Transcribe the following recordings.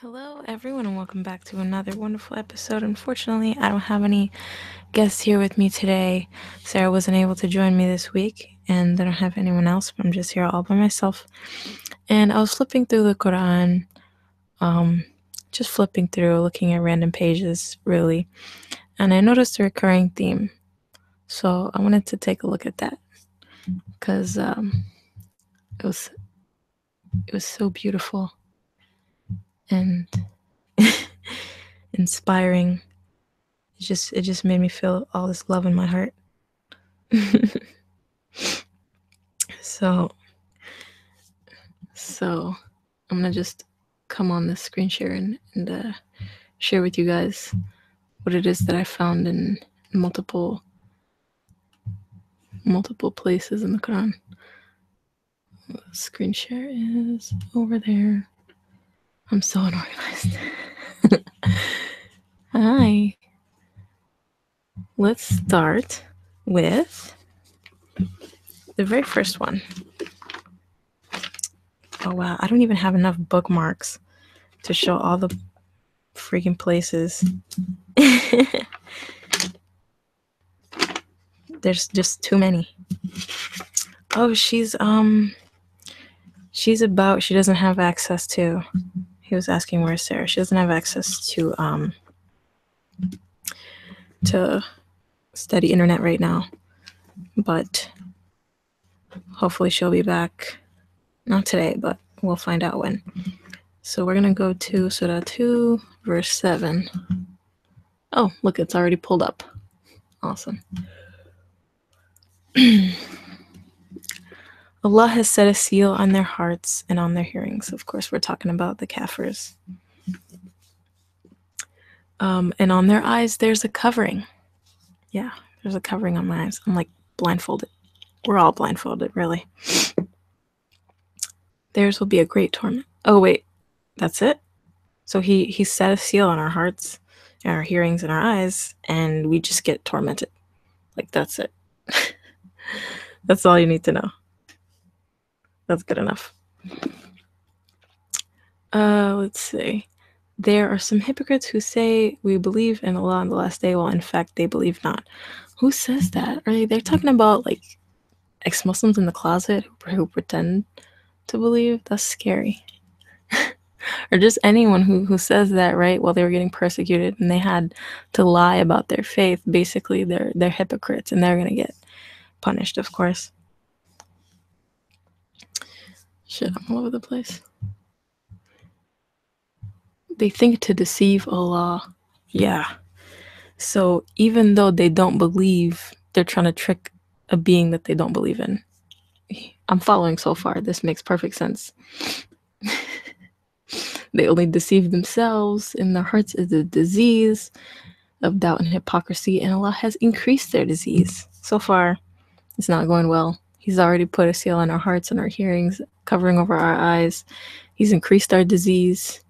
Hello, everyone, and welcome back to another wonderful episode. Unfortunately, I don't have any guests here with me today. Sarah wasn't able to join me this week, and I don't have anyone else. I'm just here all by myself. And I was flipping through the Quran, just flipping through, looking at random pages, really, and I noticed a recurring theme. So I wanted to take a look at that because it was so beautiful and inspiring. It just made me feel all this love in my heart. so I'm gonna just come on this screen share and share with you guys what it is that I found in multiple places in the Quran. The screen share is over there. I'm so unorganized. Hi. Let's start with the very first one. Oh wow, I don't even have enough bookmarks to show all the freaking places. There's just too many. Oh, she doesn't have access to, he was asking where's Sarah. She doesn't have access to steady internet right now, but hopefully she'll be back, not today, but we'll find out when. So we're gonna go to Surah 2 verse 7. Oh, look, it's already pulled up. Awesome. Allah has set a seal on their hearts and on their hearings. Of course, we're talking about the kafirs. And on their eyes, there's a covering. Yeah, there's a covering on my eyes. I'm like blindfolded. We're all blindfolded, really. Theirs will be a great torment. Oh, wait, that's it? So he set a seal on our hearts, and our hearings, and our eyes, and we just get tormented. Like, that's it. That's all you need to know. That's good enough. Let's see. There are some hypocrites who say we believe in Allah on the last day, while in fact they believe not. Who says that? They're talking about like ex-Muslims in the closet who pretend to believe? That's scary. Or just anyone who says that, right, while they were getting persecuted and they had to lie about their faith. Basically, they're hypocrites and they're gonna get punished, of course. Shit, I'm all over the place. They think to deceive Allah. Yeah. So even though they don't believe, they're trying to trick a being that they don't believe in. I'm following so far. This makes perfect sense. They only deceive themselves. In their hearts is a disease of doubt and hypocrisy, and Allah has increased their disease. So far, it's not going well. He's already put a seal on our hearts and our hearings, covering over our eyes. He's increased our disease.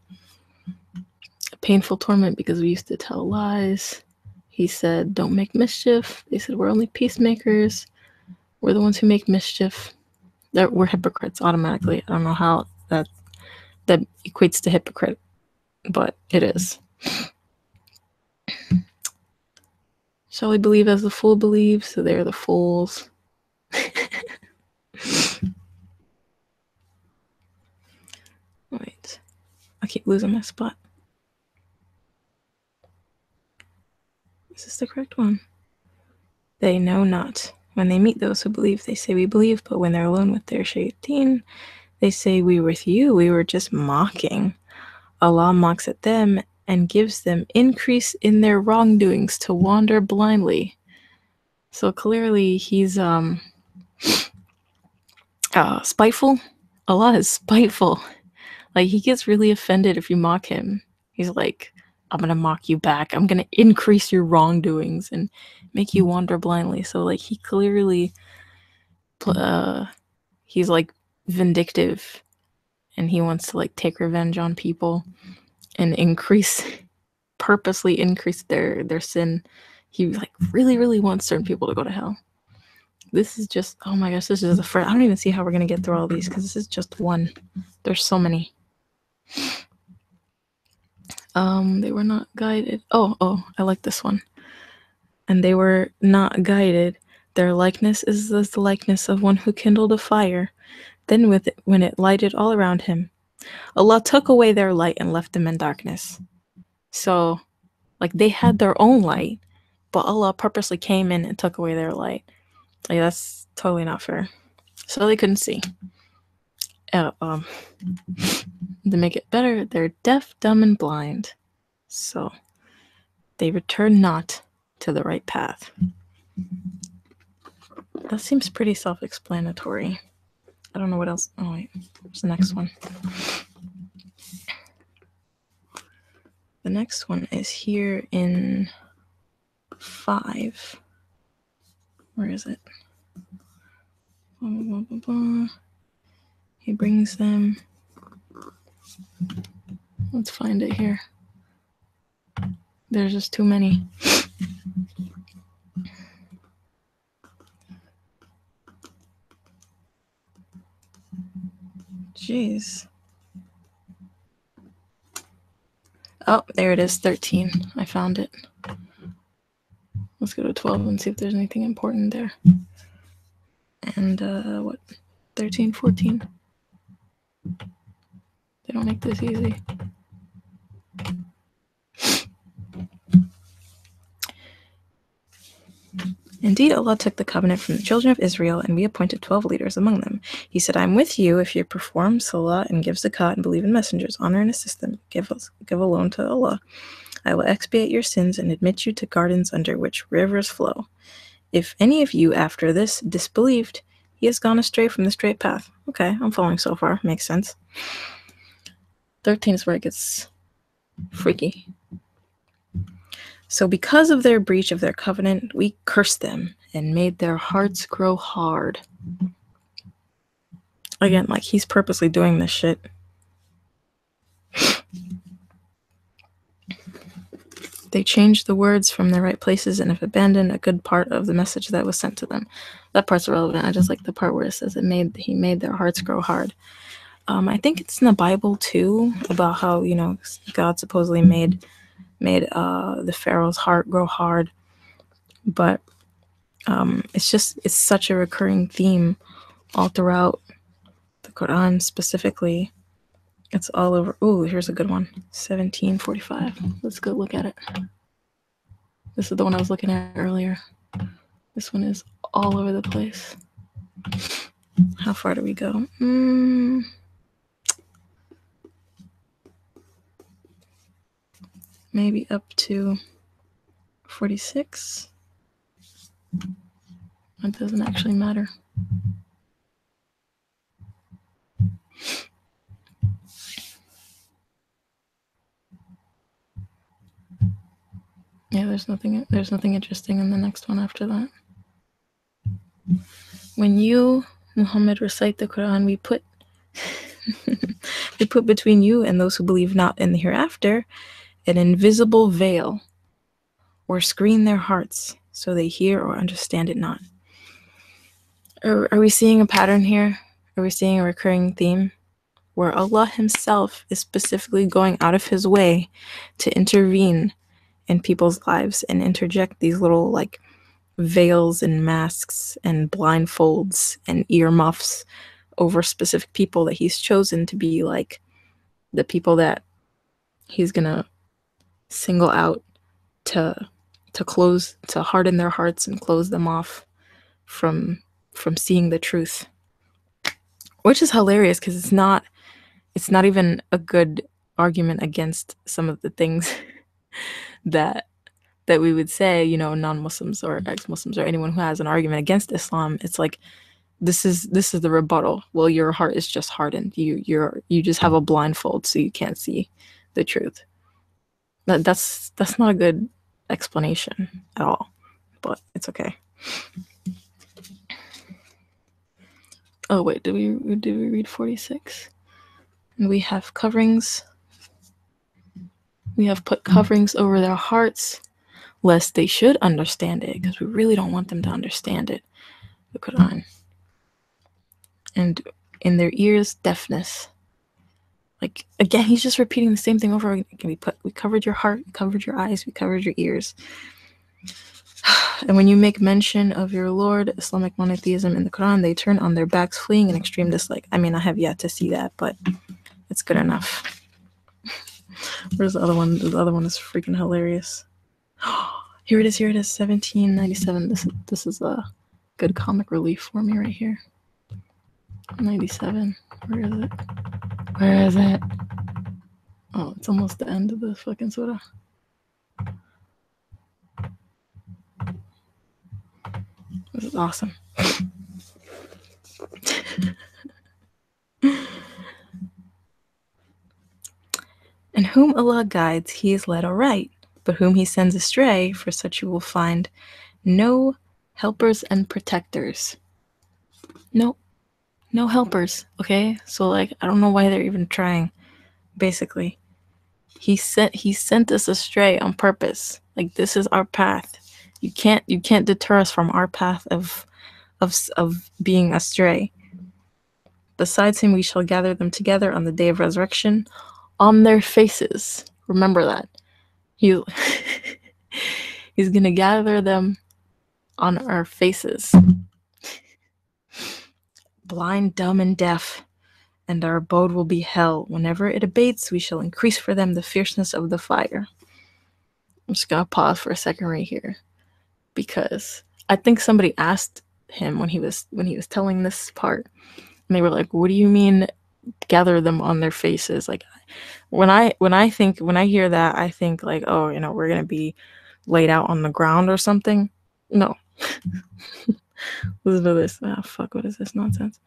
A painful torment because we used to tell lies. He said, don't make mischief. They said, we're only peacemakers. We're the ones who make mischief. We're hypocrites automatically. I don't know how that equates to hypocrite, but it is. Shall we believe as the fool believes? So they're the fools. Wait, I keep losing my spot. Is this the correct one? They know not. When they meet those who believe, they say we believe, but when they're alone with their shaitan, they say we were with you, we were just mocking. Allah mocks at them and gives them increase in their wrongdoings to wander blindly. So clearly he's spiteful. Allah is spiteful. Like, he gets really offended if you mock him. He's like, I'm gonna mock you back. I'm gonna increase your wrongdoings and make you wander blindly. So like, he clearly he's like vindictive, and he wants to like take revenge on people and purposely increase their sin. He like really wants certain people to go to hell. This is just, oh my gosh, this is the first. I don't even see how we're gonna get through all these because this is just one. There's so many. They were not guided. Oh, I like this one. And they were not guided. Their likeness is the likeness of one who kindled a fire. Then when it lighted all around him, Allah took away their light and left them in darkness. So, like, they had their own light, but Allah purposely came in and took away their light. Like, that's totally not fair. So they couldn't see. To make it better, they're deaf, dumb, and blind. So they return not to the right path. That seems pretty self-explanatory. I don't know what else. Oh, wait. Where's the next one? The next one is here in 5. Where is it? Blah, blah, blah, blah. He brings them. Let's find it here. There's just too many. Jeez. Oh, there it is, 13. I found it. Let's go to 12 and see if there's anything important there. And, 13, 14. They don't make this easy. Indeed, Allah took the covenant from the children of Israel, and we appointed 12 leaders among them. He said, I am with you if you perform salah and give zakat and believe in messengers, honor and assist them, give a loan to Allah. I will expiate your sins and admit you to gardens under which rivers flow. If any of you after this disbelieved, he has gone astray from the straight path. Okay, I'm following so far. Makes sense. 13 is where it gets freaky. So because of their breach of their covenant, we cursed them and made their hearts grow hard. Again, like, he's purposely doing this shit. They changed the words from their right places and have abandoned a good part of the message that was sent to them. That part's irrelevant. I just like the part where it says he made their hearts grow hard. I think it's in the Bible too, about how, God supposedly made the Pharaoh's heart grow hard. But it's such a recurring theme all throughout the Quran specifically. It's all over. Ooh, here's a good one. 1745. Let's go look at it. This is the one I was looking at earlier. This one is all over the place. How far do we go? Maybe up to 46. It doesn't actually matter. Yeah, there's nothing interesting in the next one after that. When you, Muhammad, recite the Quran, we put between you and those who believe not in the hereafter an invisible veil, or screen their hearts so they hear or understand it not. Are we seeing a pattern here? Are we seeing a recurring theme where Allah himself is specifically going out of his way to intervene in people's lives and interject these little, like, veils and masks and blindfolds and earmuffs over specific people that he's chosen to be, like, the people that he's gonna single out to harden their hearts and close them off from seeing the truth, which is hilarious because it's not even a good argument against some of the things that we would say, non-Muslims or ex-Muslims or anyone who has an argument against Islam. It's like, this is the rebuttal. Well, your heart is just hardened. You just have a blindfold, so you can't see the truth. That's not a good explanation at all, but it's okay. Oh wait, did we read 46? And we have coverings. We have put coverings over their hearts, lest they should understand it, because we really don't want them to understand it, the Quran. And in their ears, deafness. Like, again, he's just repeating the same thing over again. We covered your heart, we covered your eyes, we covered your ears. And when you make mention of your Lord, Islamic monotheism in the Quran, they turn on their backs, fleeing in extreme dislike. I mean, I have yet to see that, but it's good enough. Where's the other one? The other one is freaking hilarious. Here it is, 1797. This is a good comic relief for me right here. 97. Where is it? Where is it? Oh, it's almost the end of the fucking surah. This is awesome. And whom Allah guides, he is led aright, but whom he sends astray, for such you will find no helpers and protectors. No helpers, okay? So, like, I don't know why they're even trying, basically. He sent us astray on purpose. Like, this is our path. You can't deter us from our path of being astray. Besides him, we shall gather them together on the day of resurrection, on their faces. Remember that. He's gonna gather them on our faces. Blind, dumb, and deaf, and our abode will be hell. Whenever it abates, we shall increase for them the fierceness of the fire. I'm just gonna pause for a second right here, because I think somebody asked him when he was telling this part, and they were like, "What do you mean, gather them on their faces?" Like, when I hear that, I think like, oh, we're gonna be laid out on the ground or something. No. Listen to this. Ah, fuck, what is this nonsense?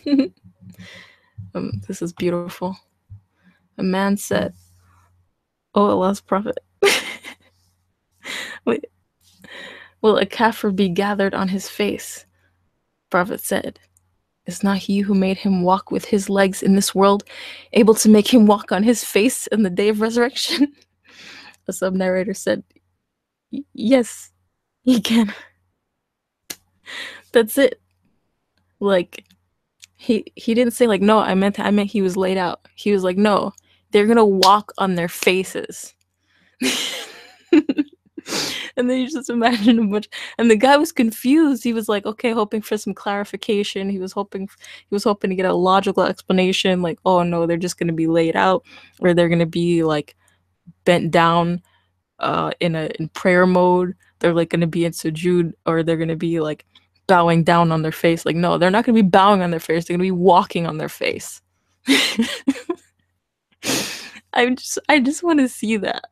This is beautiful. A man said, "Oh, Allah's prophet, wait, will a kafir be gathered on his face?" Prophet said, "Is not he who made him walk with his legs in this world able to make him walk on his face in the day of resurrection?" A sub-narrator said, "Yes, he can." That's it. Like, he didn't say like, no, I meant he was laid out. He was like, no, they're gonna walk on their faces. And then you just imagine a bunch, and the guy was confused. He was like, okay, hoping for some clarification. He was hoping to get a logical explanation, like, oh no, they're just gonna be laid out, or they're gonna be like bent down in prayer mode. They're like gonna be in sujood, or they're gonna be like bowing down on their face. Like, no, they're not gonna be bowing on their face, they're gonna be walking on their face. I just want to see that.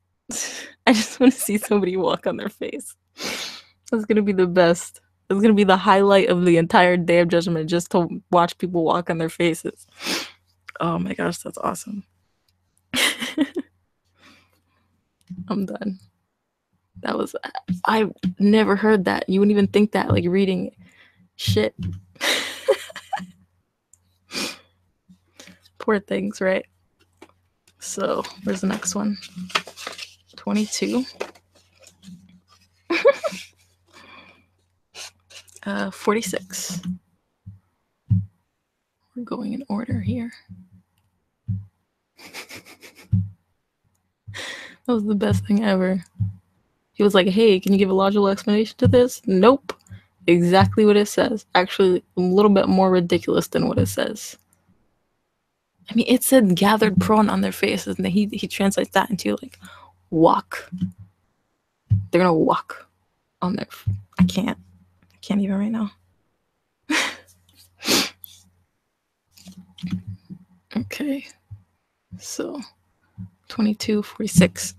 I just want to see somebody walk on their face. That's gonna be the best. It's gonna be the highlight of the entire day of judgment, just to watch people walk on their faces. Oh my gosh, that's awesome. I'm done. That was, I never heard that. You wouldn't even think that, like, reading shit. Poor things, right? So, where's the next one? 22. 46. We're going in order here. That was the best thing ever. He was like, hey, can you give a logical explanation to this? Nope. Exactly what it says. Actually, a little bit more ridiculous than what it says. I mean, it said gathered prone on their faces, and then he translates that into like walk. They're gonna walk on their. I can't even right now. Okay, so 22:46.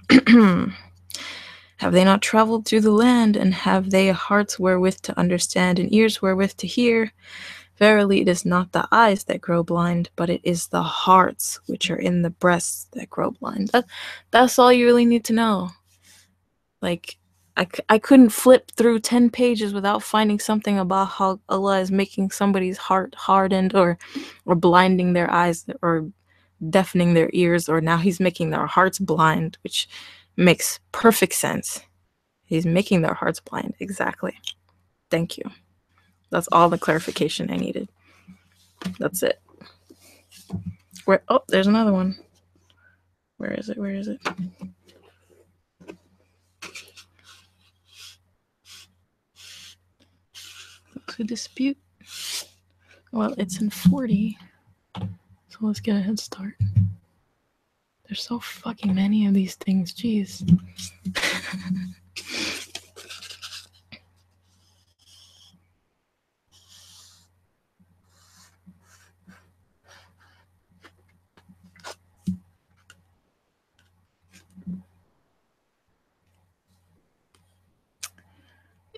Have they not traveled through the land, and have they hearts wherewith to understand, and ears wherewith to hear? Verily, it is not the eyes that grow blind, but it is the hearts which are in the breasts that grow blind. That's all you really need to know. Like, I couldn't flip through 10 pages without finding something about how Allah is making somebody's heart hardened, or blinding their eyes, or deafening their ears, or now he's making their hearts blind, which makes perfect sense. He's making their hearts blind. Exactly. Thank you. That's all the clarification I needed. That's it. Where? Oh, there's another one. Where is it? Where is it? Those who dispute. Well, it's in 40. So let's get a head start. There's so fucking many of these things. Jeez.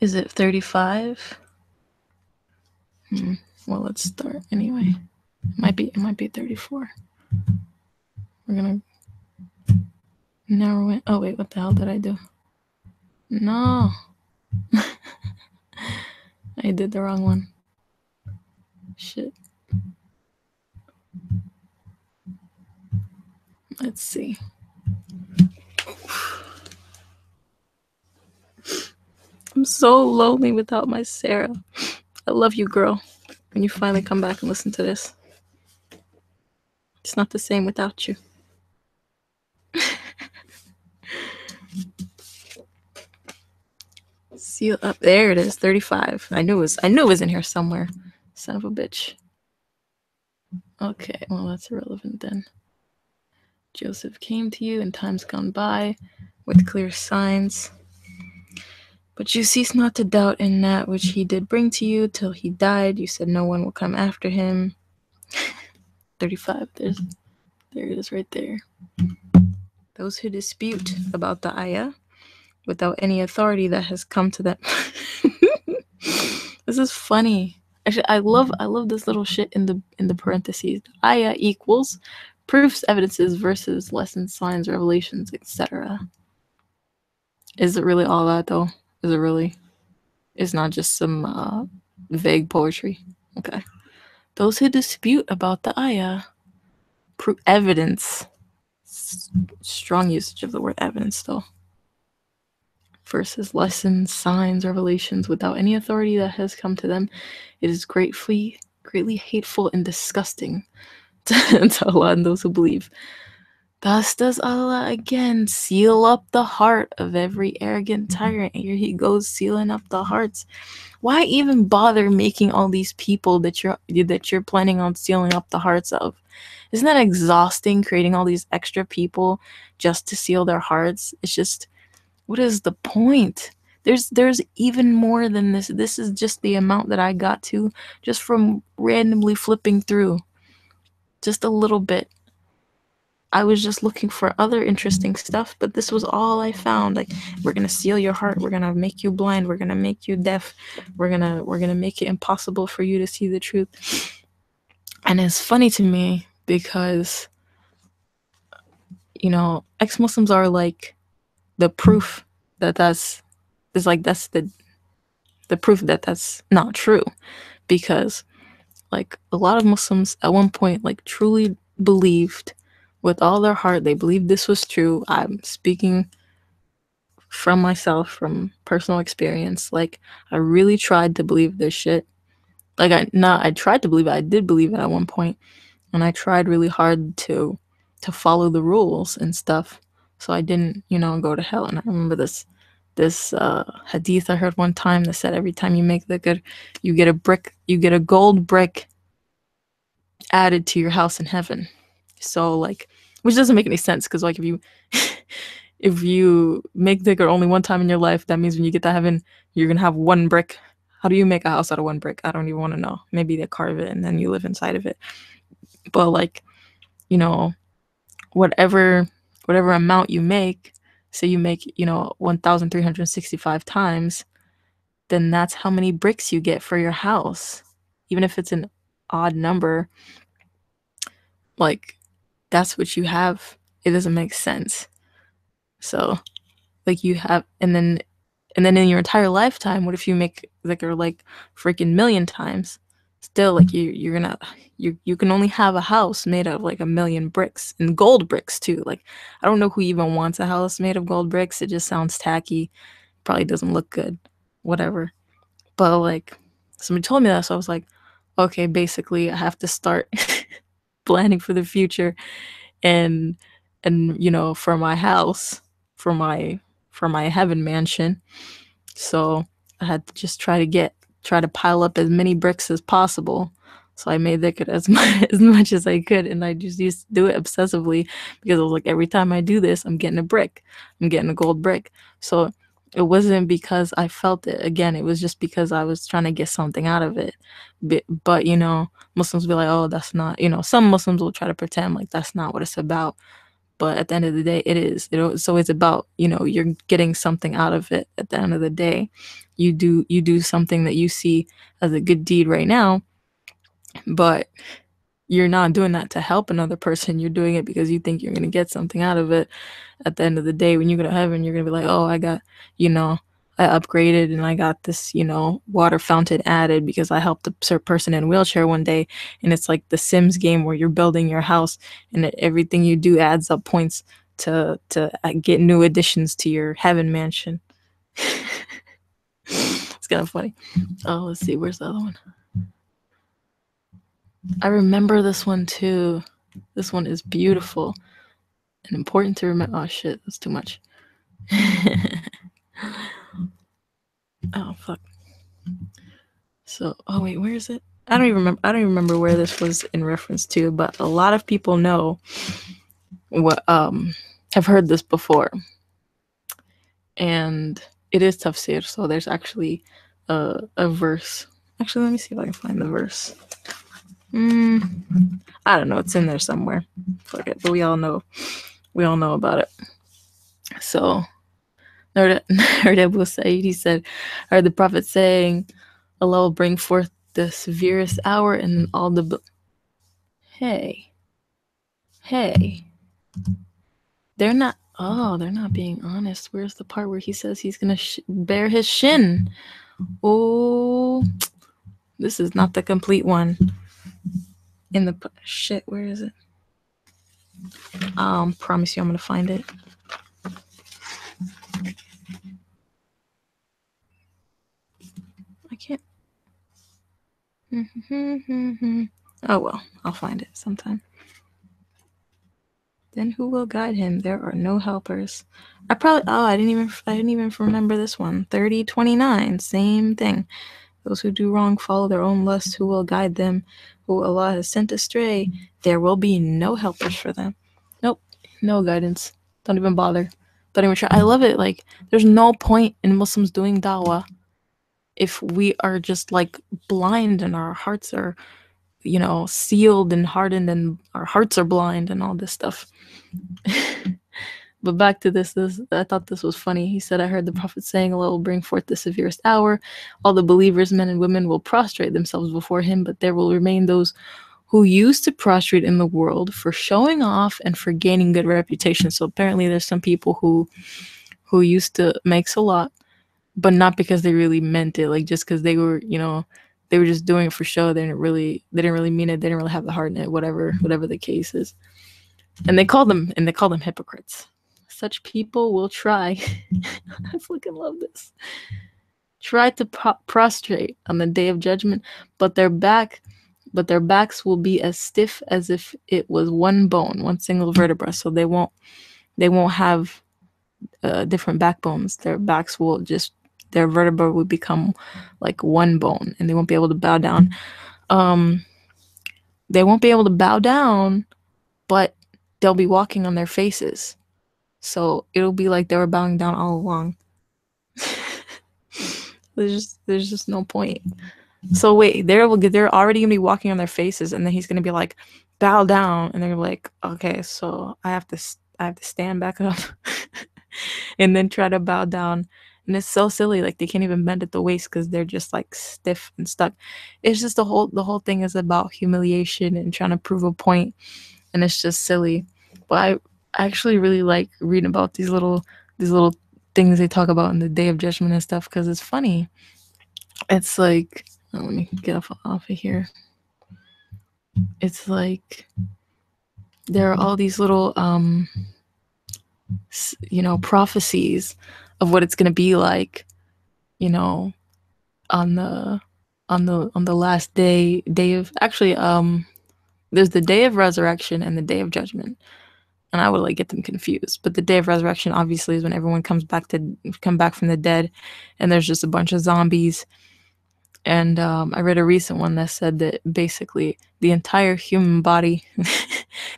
Is it 35? Well, let's start anyway. It might be 34. We're gonna narrow it. Oh wait, what the hell did I do? No. I did the wrong one. Shit. Let's see. I'm so lonely without my Sarah. I love you, girl. When you finally come back and listen to this, it's not the same without you. Seal up. There it is. 35. I knew it was in here somewhere. Son of a bitch. Okay, well that's irrelevant then. Joseph came to you in times gone by with clear signs. But you cease not to doubt in that which he did bring to you till he died. You said no one will come after him. 35. There it is right there. Those who dispute about the ayah without any authority that has come to them. This is funny. Actually, I love this little shit in the parentheses. Ayah equals proofs, evidences, verses, lessons, signs, revelations, etc. Is it really all that though? Is it really? It's not just some vague poetry. Okay. Those who dispute about the ayah, evidence. Strong usage of the word evidence though. Verses, lessons, signs, revelations, without any authority that has come to them. It is greatly hateful and disgusting to Allah and those who believe. Thus does Allah again seal up the heart of every arrogant tyrant. Here he goes sealing up the hearts. Why even bother making all these people that you're planning on sealing up the hearts of? Isn't that exhausting, creating all these extra people just to seal their hearts? It's just, what is the point? There's even more than this. This is just the amount that I got to just from randomly flipping through. Just a little bit. I was just looking for other interesting stuff, but this was all I found. Like, we're gonna seal your heart, we're gonna make you blind, we're gonna make you deaf, we're gonna make it impossible for you to see the truth. And it's funny to me because, you know, ex-Muslims are like the proof that that's the proof that that's not true, because like a lot of Muslims at one point like truly believed with all their heart, they believed this was true. I'm speaking from myself, from personal experience. Like, I really tried to believe this shit. Like, I tried to believe it. I did believe it at one point, and I tried really hard to follow the rules and stuff, so I didn't, go to hell. And I remember this hadith I heard one time that said every time you make dhikr, you get a gold brick added to your house in heaven. So like, which doesn't make any sense, because like if you make dhikr only one time in your life, that means when you get to heaven, you're gonna have one brick. How do you make a house out of one brick? I don't even want to know. Maybe they carve it and then you live inside of it. But like, whatever amount you make, say you make 1,365 times, then that's how many bricks you get for your house. Even if it's an odd number, like, that's what you have. It doesn't make sense. So like, you have, and then in your entire lifetime, what if you make dhikr like freaking million times? Still, like, you can only have a house made of like 1,000,000 bricks, and gold bricks too. Like, I don't know who even wants a house made of gold bricks. It just sounds tacky. Probably doesn't look good. Whatever. But like, somebody told me that, so I was like, okay, basically I have to start planning for the future, and for my house, for my heaven mansion. So I had to just try to pile up as many bricks as possible. So I made that as much as I could, and I just used to do it obsessively because I was like, every time I do this, I'm getting a brick, I'm getting a gold brick. So it wasn't because I felt it. Again, it was just because I was trying to get something out of it. But Muslims be like, oh, that's not. Some Muslims will try to pretend like that's not what it's about. But at the end of the day, it is. So it's about, you're getting something out of it. At the end of the day, you do something that you see as a good deed right now, but you're not doing that to help another person. You're doing it because you think you're going to get something out of it. At the end of the day, when you go to heaven, you're going to be like, oh, I got, I upgraded and I got this, water fountain added because I helped a person in a wheelchair one day. And it's like the Sims game where you're building your house and everything you do adds up points to get new additions to your heaven mansion. It's kind of funny. Oh, let's see. Where's the other one? I remember this one too. This one is beautiful and important to remember. Oh shit, that's too much. Oh fuck. So, oh wait, where is it? I don't even remember where this was in reference to, but a lot of people know what have heard this before. And it is tafsir, so there's actually a verse. Actually, let me see if I can find the verse. I don't know, it's in there somewhere. Fuck it, but we all know about it. So heard Abu Sa'id, he said, I heard the Prophet saying, Allah will bring forth the severest hour and all the hey, they're not being honest. Where's the part where he says he's gonna bear his shin? Oh, this is not the complete one. In the shit, where is it? Promise you I'm gonna find it. I can't. Oh well, I'll find it sometime. Then who will guide him? There are no helpers. I didn't even remember this one. 30:29, same thing. Those who do wrong follow their own lusts. Who will guide them? Who Allah has sent astray? There will be no helpers for them. Nope, no guidance. Don't even bother. Don't even try. I love it. Like, there's no point in Muslims doing dawah if we are just like blind and our hearts are, sealed and hardened and our hearts are blind and all this stuff. But back to this, I thought this was funny. He said, I heard the Prophet saying, Allah will bring forth the severest hour. All the believers, men and women, will prostrate themselves before him, but there will remain those who used to prostrate in the world for showing off and for gaining good reputation. So apparently there's some people who used to make salat, but not because they really meant it, like just because they were, they were just doing it for show. They didn't really mean it. They didn't really have the heart in it, whatever the case is. And they call them hypocrites. Such people will try. I fucking love this. Try to prostrate on the day of judgment, but their backs will be as stiff as if it was one single vertebra. So they won't have different backbones. Their backs will their vertebra will become like one bone, and they won't be able to bow down. They won't be able to bow down, but they'll be walking on their faces. So it'll be like they were bowing down all along. There's just no point. So wait, they're already gonna be walking on their faces, and then he's gonna be like, bow down, and they're like, okay, so I have to stand back up, and then try to bow down, and it's so silly. Like they can't even bend at the waist because they're just like stiff and stuck. It's just the whole thing is about humiliation and trying to prove a point, and it's just silly. But I actually really like reading about these little things they talk about in the Day of Judgment and stuff because it's funny. It's like, let me get off of here. It's like there are all these little prophecies of what it's going to be like, on the last day of, actually, There's the day of resurrection and the day of judgment. And I would like get them confused. But the day of resurrection obviously is when everyone comes back from the dead, and there's just a bunch of zombies. And I read a recent one that said that basically the entire human body,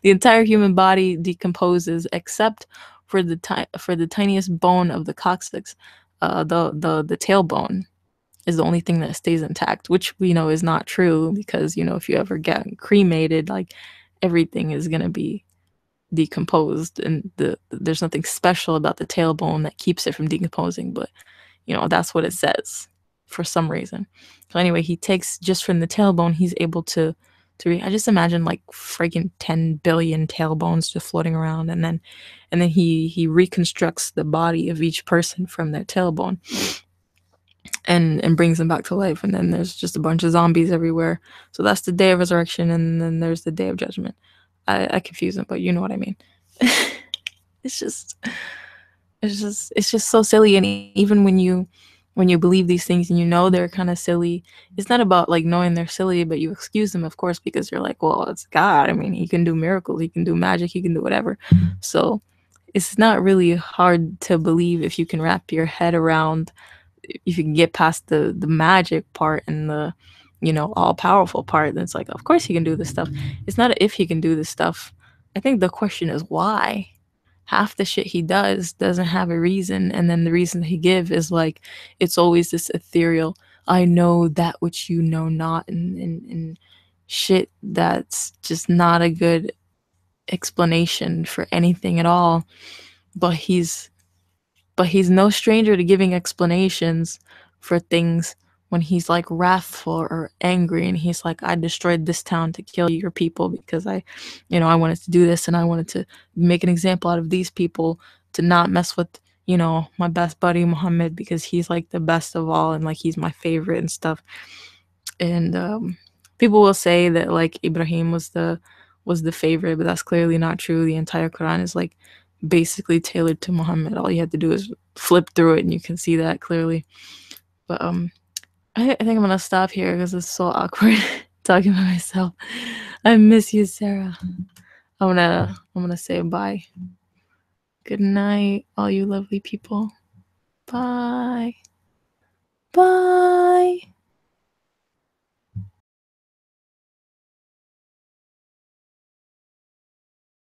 the entire human body decomposes except for the tiniest bone of the coccyx, the tailbone is the only thing that stays intact, which we know is not true because if you ever get cremated, like everything is gonna be decomposed, and there's nothing special about the tailbone that keeps it from decomposing, but that's what it says for some reason. So anyway, he takes just from the tailbone, he's able to I just imagine like freaking 10 billion tailbones just floating around, and then he reconstructs the body of each person from their tailbone and brings them back to life, and then there's just a bunch of zombies everywhere. So that's the day of resurrection, and then there's the day of judgment. I confuse them, but you know what I mean. it's just so silly. And even when you believe these things and they're kind of silly, it's not about like knowing they're silly, but you excuse them, of course, because you're like, well, it's God. I mean, he can do miracles, he can do magic, he can do whatever. So it's not really hard to believe if you can wrap your head around, if you can get past the magic part and the all powerful part. Then it's like, of course he can do this stuff. It's not if he can do this stuff. I think the question is why. Half the shit he does doesn't have a reason, and then the reason he give is like, it's always this ethereal, I know that which you know not, and shit that's just not a good explanation for anything at all. But he's no stranger to giving explanations for things when he's like wrathful or angry, and he's like, I destroyed this town to kill your people because I wanted to do this, and I wanted to make an example out of these people to not mess with my best buddy Muhammad because he's like the best of all, and like he's my favorite and stuff. And people will say that like Ibrahim was the favorite, but that's clearly not true. The entire Quran is like basically tailored to Muhammad. All you have to do is flip through it and you can see that clearly. But I think I'm gonna stop here because it's so awkward talking by myself. I miss you, Sarah. I'm gonna say bye. Good night, all you lovely people. Bye. Bye.